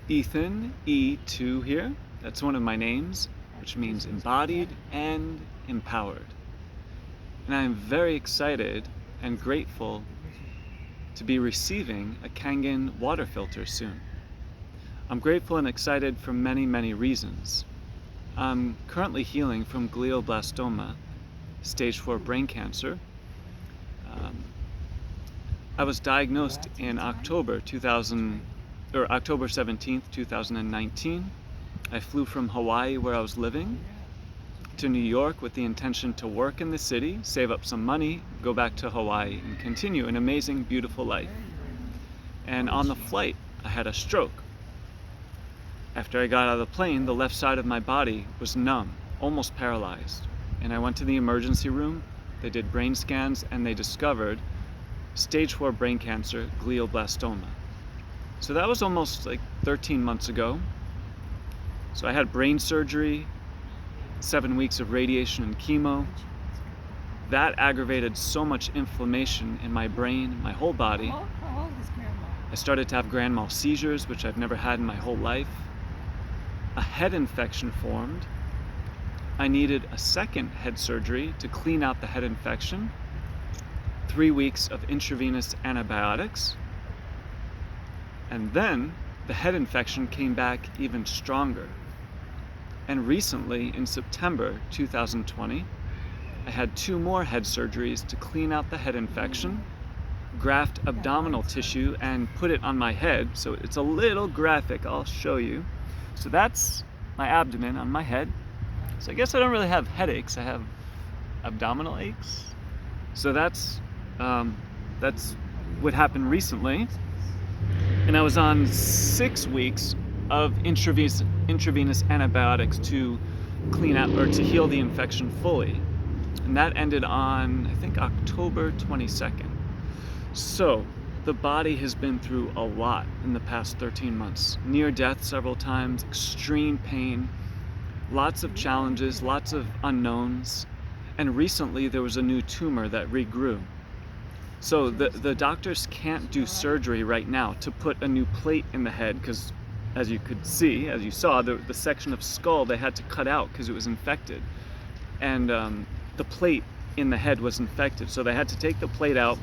Ethan E2 here. That's one of my names, which means embodied and empowered. And I'm very excited and grateful to be receiving a Kangen water filter soon. I'm grateful and excited for many, many reasons. I'm currently healing from glioblastoma, stage 4 brain cancer. I was diagnosed in October 17th, 2019. I flew from Hawaii, where I was living, to New York with the intention to work in the city, save up some money, go back to Hawaii, and continue an amazing, beautiful life. And on the flight, I had a stroke. After I got out of the plane, the left side of my body was numb, almost paralyzed. And I went to the emergency room, they did brain scans, and they discovered stage 4 brain cancer, glioblastoma. So that was almost like 13 months ago. So I had brain surgery, 7 weeks of radiation and chemo. That aggravated so much inflammation in my brain, my whole body. How old is Grandma? I started to have grand mal seizures, which I've never had in my whole life. A head infection formed. I needed a second head surgery to clean out the head infection. 3 weeks of intravenous antibiotics. And then the head infection came back even stronger. And recently, in September 2020, I had 2 more head surgeries to clean out the head infection, graft abdominal tissue, and put it on my head. So it's a little graphic, I'll show you. So that's my abdomen on my head. So I guess I don't really have headaches, I have abdominal aches. So that's what happened recently. And I was on 6 weeks of intravenous antibiotics to clean out or to heal the infection fully. And that ended on, I think, October 22nd. So the body has been through a lot in the past 13 months. Near death several times, extreme pain, lots of challenges, lots of unknowns. And recently there was a new tumor that regrew. So the doctors can't do surgery right now to put a new plate in the head because, as you could see, as you saw, the section of skull they had to cut out because it was infected. And the plate in the head was infected. So they had to take the plate out,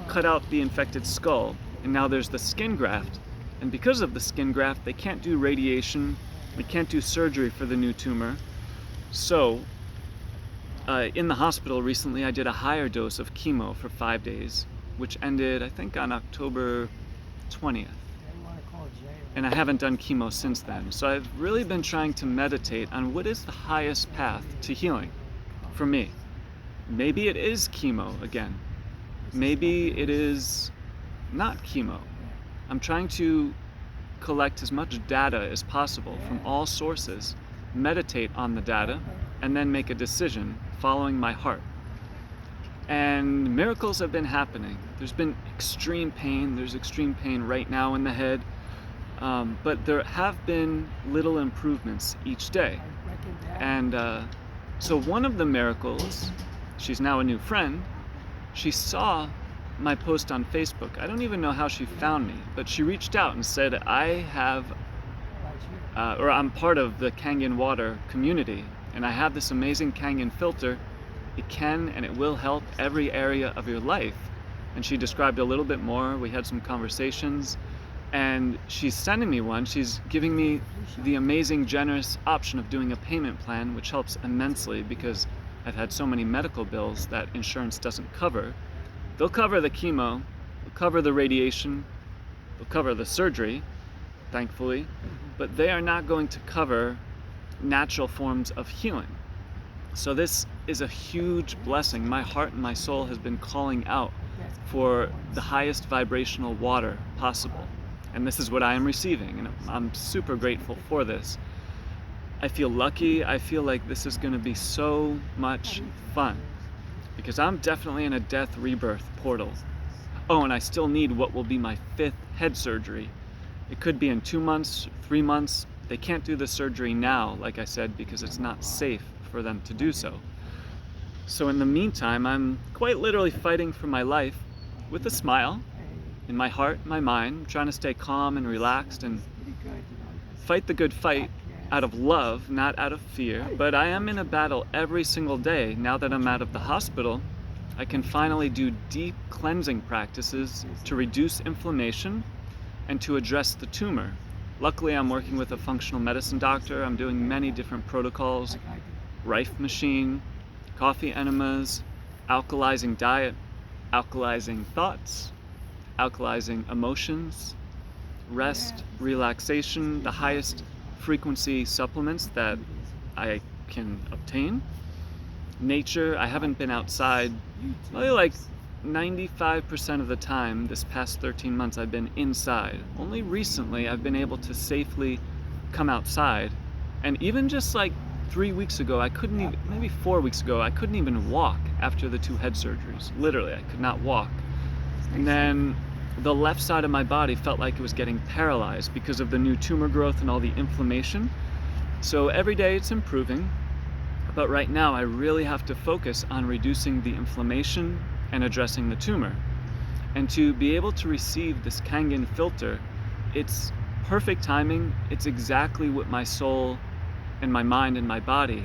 cut out the infected skull, and now there's the skin graft. And because of the skin graft, they can't do radiation, they can't do surgery for the new tumor. So in the hospital recently, I did a higher dose of chemo for 5 days, which ended, I think, on October 20th. And I haven't done chemo since then. So I've really been trying to meditate on what is the highest path to healing for me. Maybe it is chemo again. Maybe it is not chemo. I'm trying to collect as much data as possible from all sources, meditate on the data, and then make a decision following my heart. And miracles have been happening. There's been extreme pain. There's extreme pain right now in the head. But there have been little improvements each day. And so one of the miracles, she's now a new friend, she saw my post on Facebook. I don't even know how she found me, but she reached out and said, I'm part of the Kangen water community, and I have this amazing Kangen filter. It can and it will help every area of your life. And she described a little bit more. We had some conversations, and she's sending me one. She's giving me the amazing, generous option of doing a payment plan, which helps immensely because I've had so many medical bills that insurance doesn't cover. They'll cover the chemo, they'll cover the radiation, they'll cover the surgery, thankfully, but they are not going to cover natural forms of healing. So this is a huge blessing. My heart and my soul has been calling out for the highest vibrational water possible. And this is what I am receiving, and I'm super grateful for this. I feel lucky. I feel like this is going to be so much fun because I'm definitely in a death rebirth portal. Oh, and I still need what will be my 5th head surgery. It could be in 2 months, 3 months. They can't do the surgery now, like I said, because it's not safe for them to do so. So in the meantime, I'm quite literally fighting for my life with a smile in my heart, my mind. I'm trying to stay calm and relaxed and fight the good fight out of love, not out of fear. But I am in a battle every single day. Now that I'm out of the hospital, I can finally do deep cleansing practices to reduce inflammation and to address the tumor. Luckily, I'm working with a functional medicine doctor. I'm doing many different protocols: Rife machine, coffee enemas, alkalizing diet, alkalizing thoughts, alkalizing emotions, rest, relaxation, the highest frequency supplements that I can obtain. Nature, I haven't been outside, probably like 95% of the time this past 13 months I've been inside. Only recently I've been able to safely come outside. And even just like 3 weeks ago, I couldn't even, maybe 4 weeks ago, I couldn't even walk after the 2 head surgeries. Literally, I could not walk. And then the left side of my body felt like it was getting paralyzed because of the new tumor growth and all the inflammation. So every day it's improving. But right now I really have to focus on reducing the inflammation and addressing the tumor. And to be able to receive this Kangen filter, it's perfect timing. It's exactly what my soul and my mind and my body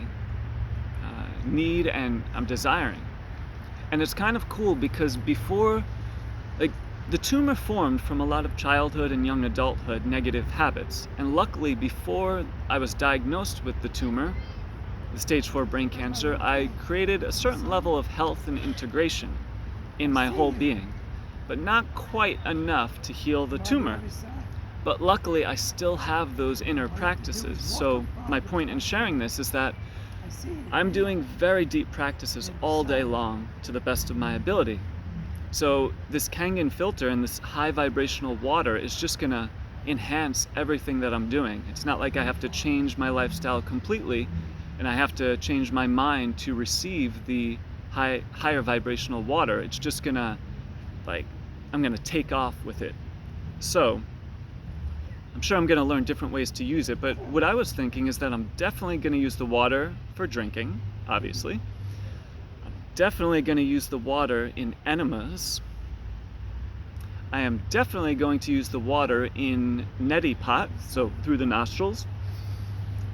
need and I'm desiring. And it's kind of cool because before, like, the tumor formed from a lot of childhood and young adulthood negative habits. And luckily, before I was diagnosed with the tumor, the stage 4 brain cancer, I created a certain level of health and integration in my whole being, but not quite enough to heal the tumor. But luckily, I still have those inner practices. So my point in sharing this is that I'm doing very deep practices all day long to the best of my ability. So this Kangen filter and this high vibrational water is just gonna enhance everything that I'm doing. It's not like I have to change my lifestyle completely and I have to change my mind to receive the higher vibrational water. It's just gonna, like, I'm gonna take off with it. So I'm sure I'm gonna learn different ways to use it, but what I was thinking is that I'm definitely gonna use the water for drinking, obviously. I'm definitely gonna use the water in enemas. I am definitely going to use the water in neti pot, so through the nostrils.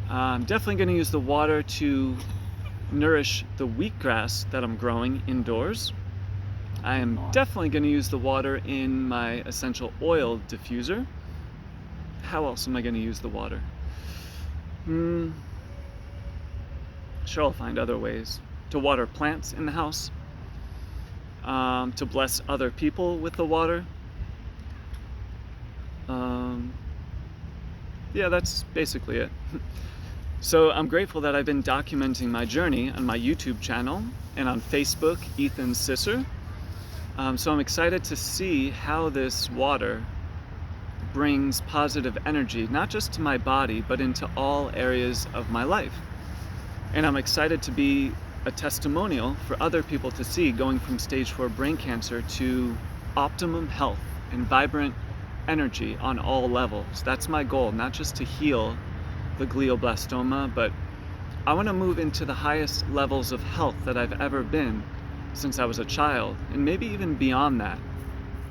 I'm definitely going to use the water to nourish the wheatgrass that I'm growing indoors. I am definitely going to use the water in my essential oil diffuser. How else am I going to use the water? Sure, I'll find other ways. To water plants in the house. To bless other people with the water. Yeah, that's basically it. So I'm grateful that I've been documenting my journey on my YouTube channel and on Facebook, Ethan Sisser. So I'm excited to see how this water brings positive energy, not just to my body, but into all areas of my life. And I'm excited to be a testimonial for other people to see, going from stage 4 brain cancer to optimum health and vibrant energy on all levels. That's my goal, not just to heal the glioblastoma, but I want to move into the highest levels of health that I've ever been since I was a child, and maybe even beyond that.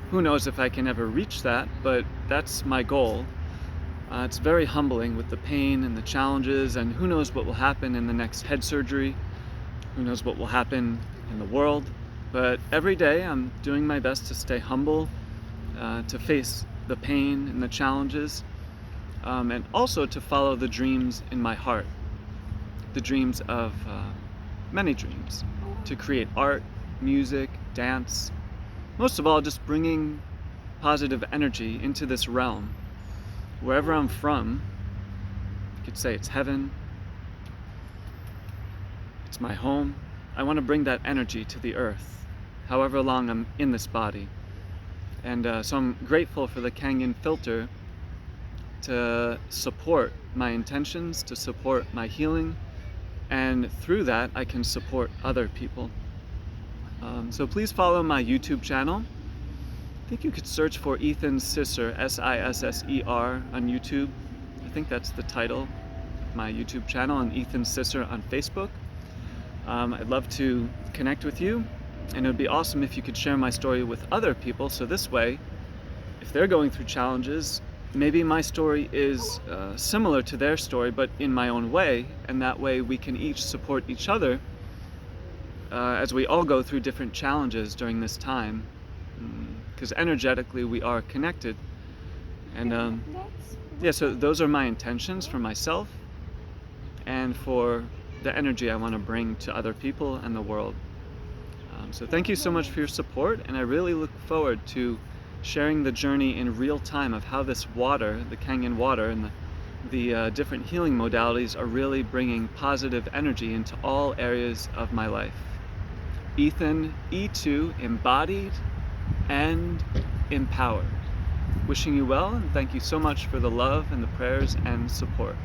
Who knows if I can ever reach that, but that's my goal. It's very humbling with the pain and the challenges, and who knows what will happen in the next head surgery. Who knows what will happen in the world. But every day I'm doing my best to stay humble, to face the pain and the challenges, and also to follow the dreams in my heart. The dreams of many dreams. To create art, music, dance. Most of all, just bringing positive energy into this realm. Wherever I'm from, you could say it's heaven, it's my home. I want to bring that energy to the earth, however long I'm in this body. And so I'm grateful for the Kangen filter to support my intentions, to support my healing, and through that I can support other people. So please follow my YouTube channel. I think you could search for Ethan Sisser, S-I-S-S-E-R, on YouTube. I think that's the title of my YouTube channel, and Ethan Sisser on Facebook. I'd love to connect with you, and it would be awesome if you could share my story with other people, so this way, if they're going through challenges, maybe my story is similar to their story, but in my own way, and that way we can each support each other as we all go through different challenges during this time, because energetically we are connected. And yeah, so those are my intentions for myself and for the energy I want to bring to other people and the world. So thank you so much for your support, and I really look forward to sharing the journey in real time of how this water, the Kangen water, and the different healing modalities are really bringing positive energy into all areas of my life. Ethan, E2, embodied and empowered. Wishing you well, and thank you so much for the love and the prayers and support.